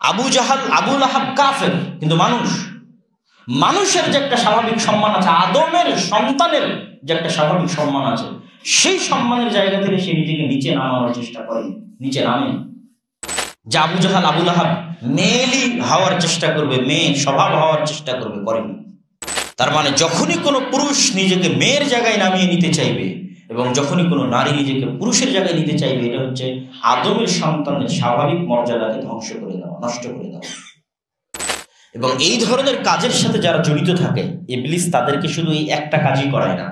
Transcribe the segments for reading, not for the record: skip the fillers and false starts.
আবু জাহাল, আবু লাহাব কাফের, কিন্তু মানুষের যে একটা স্বাভাবিক সম্মান আছে, আদমের সন্তানের যে একটা স্বাভাবিক সম্মান আছে, সেই সম্মানের জায়গা থেকে সে নিজেকে নিচে নামানোর চেষ্টা করে, নিচে নামে। যে আবু জাহাল, আবু লাহাব মেয়েলি হওয়ার চেষ্টা করবে, মেয়ে স্বভাব হওয়ার চেষ্টা করবে, করেনি। তার মানে যখনই কোনো পুরুষ নিজেকে মেয়ের জায়গায় নামিয়ে নিতে চাইবে এবং যখনই কোনো নারী নিজেকে পুরুষের জায়গায় নিতে চাইবে, এটা হচ্ছে আদমের সন্তানের স্বাভাবিক মর্যাদাকে ধ্বংস করে দেওয়া, নষ্ট করে দেওয়া। এবং এই ধরনের কাজের সাথে যারা জড়িত থাকে, ইবলিস তাদেরকে শুধু এই একটা কাজই করায় না,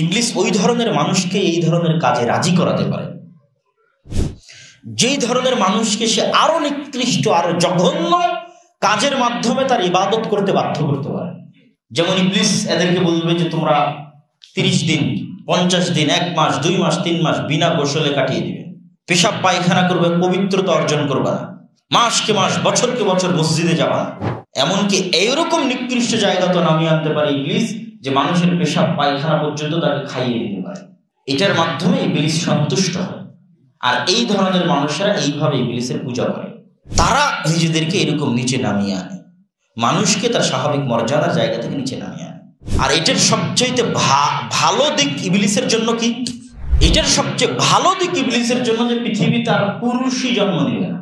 ইবলিস ওই ধরনের মানুষকে এই ধরনের কাজে রাজি করাতে পারে, যেই ধরনের মানুষকে সে আরো নিকৃষ্ট, আরো জঘন্য কাজের মাধ্যমে তার ইবাদত করতে বাধ্য করতে পারে। যেমন ইবলিস এদেরকে বলবে যে তোমরা 30 দিন, 50 দিন, 1 মাস, 2 মাস, 3 মাস বিনা গোসলে কাটিয়ে দিবে, পেশাব পায়খানা করবে, পবিত্রতা অর্জন করবে না, মাসকে মাস, বছরকে বছর মসজিদে যাবা না। এমনকি এইরকম নিকৃষ্ট জায়গা তো নামিয়ে আনতে পারে ইবলিস যে মানুষের পেশাব পায়খানা পর্যন্ত তাকে খাইয়ে দিতে পারে। এটার মাধ্যমে ইবলিস সন্তুষ্ট হয়। আর এই ধরনের মানুষরা এইভাবে ইবলিসের পূজা করে, তারা নিজেদেরকে এরকম নিচে নামিয়ে আনে, মানুষকে তার স্বাভাবিক মর্যাদার জায়গা থেকে নিচে নামিয়ে আনে। আর এটার সবচেয়ে ভালো দিক ইবলিসের জন্য কি? এটার সবচেয়ে ভালো দিক ইবলিসের জন্য যে পৃথিবীতে আর পুরুষই জন্ম নেবে না।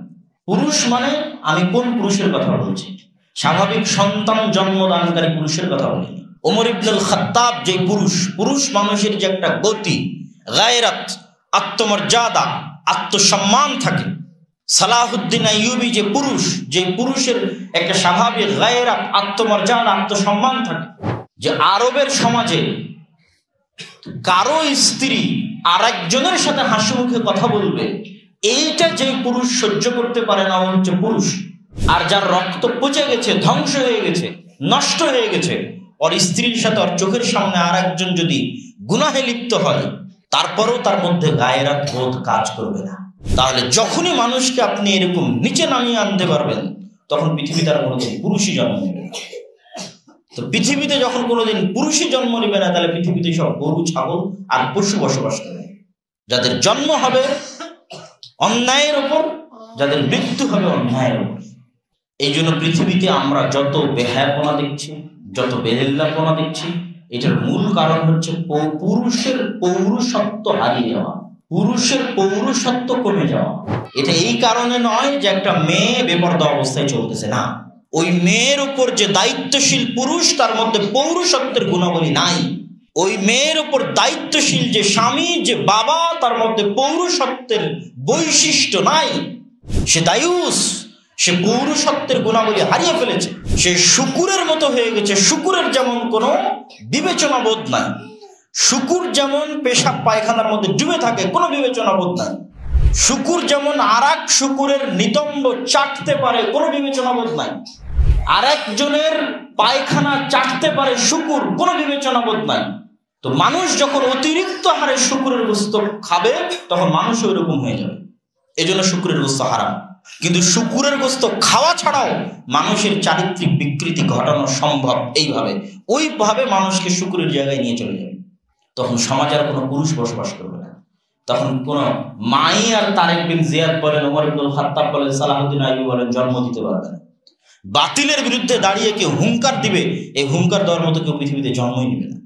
পুরুষ মানে আমি কোন পুরুষের কথা বলছি? স্বাভাবিক সন্তান জন্মদানকারী পুরুষের কথা বলিনি। ওমর ইবনুল খাত্তাব যে পুরুষ মানুষের যে একটা গতি, গায়রাত, আত্মমর্যাদা, আত্মসম্মান থাকে। সালাহুদ্দিন আইয়ুবী যে পুরুষের একটা স্বাভাবিক গায়রাত, আত্মমর্যাদা, আত্মসম্মান থাকে। যে আরবের সমাজে কারো স্ত্রী আর একজনের সাথে হাসি মুখে কথা বলবে, এইটা যে পুরুষ সহ্য করতে পারে না, ও হচ্ছে পুরুষ। আর যার রক্ত পচে গেছে, ধ্বংস হয়ে গেছে, নষ্ট হয়ে গেছে, ওর স্ত্রীর সাথে ওর চোখের সামনে আর একজন যদি গুনাহে লিপ্ত হয়, তারপরেও তার মধ্যে গায়রাত বোধ কাজ করবে না। তাহলে যখনই মানুষকে আপনি এরকম নিচে নামিয়ে আনতে পারবেন, তখন পৃথিবীতে আর কোনোদিন পুরুষই জন্ম নেবে না। তো পৃথিবীতে যখন কোনোদিন পুরুষই জন্ম নেবে না, তাহলে পৃথিবীতে সব গরু, ছাগল আর পশু বসবাস করবে, যাদের জন্ম হবে অন্যায়ের উপর, যাদের মৃত্যু হবে অন্যায়ের উপর। এই জন্য পৃথিবীতে আমরা যত বেহায়াপনা দেখছি, যত বেহেল্লাপনা দেখছি, এটার মূল কারণ হচ্ছে পুরুষের পৌরুষত্ব হারিয়ে যাওয়া, পুরুষের পৌরুষত্ব কমে যাওয়া। এটা এই কারণে নয় যে একটা মেয়ে বেপরদা অবস্থায় চলতেছে, না, ওই মেয়ের উপর যে দায়িত্বশীল পুরুষ, তার মধ্যে পৌরুষত্বের গুণাবলী নাই। ওই মেয়ের উপর দায়িত্বশীল যে স্বামী, যে বাবা, তার মধ্যে পৌরুষত্বের বৈশিষ্ট্য নাই। সে দায়ুস, সে পৌরুষত্বের গুণাবলী হারিয়ে ফেলেছে, সে শুকুরের মতো হয়ে গেছে। শুকুরের যেমন কোনো বিবেচনা বোধ নাই, শুকুর যেমন পেশাব পায়খানার মধ্যে ডুবে থাকে, কোনো বিবেচনা বোধ নাই। শুকুর যেমন আর এক শুকুরের নিতম্ব চাটতে পারে, কোনো বিবেচনা বোধ নাই। আর একজনের পায়খানা চাটতে পারে শুকুর, কোনো বিবেচনা বোধ নাই। তো মানুষ যখন অতিরিক্ত হারে শুকুরের গোস্ত খাবে, তখন মানুষ ওই রকম হয়ে যাবে। এই জন্য শুকুরের গোস্ত হারাম। কিন্তু শুকুরের গোস্ত খাওয়া ছাড়াও মানুষের চারিত্রিক বিকৃতি ঘটানো সম্ভব। এইভাবে ওইভাবে মানুষকে শুকুরের জায়গায় নিয়ে চলে যাবে, তখন সমাজে আর কোনো পুরুষ বসবাস করবে না। তখন কোনো মাই আর তারেক বিন জিয়াদ বলেন, ওমর ইবনুল খাত্তাব বলেন, সালাহুদ্দিন আইয়ুবী বলেন, জন্ম দিতে পারবে না। বাতিলের বিরুদ্ধে দাঁড়িয়ে কেউ হুঙ্কার দিবে, এই হুঙ্কার দেওয়ার মতো কেউ পৃথিবীতে জন্মই নেবে না।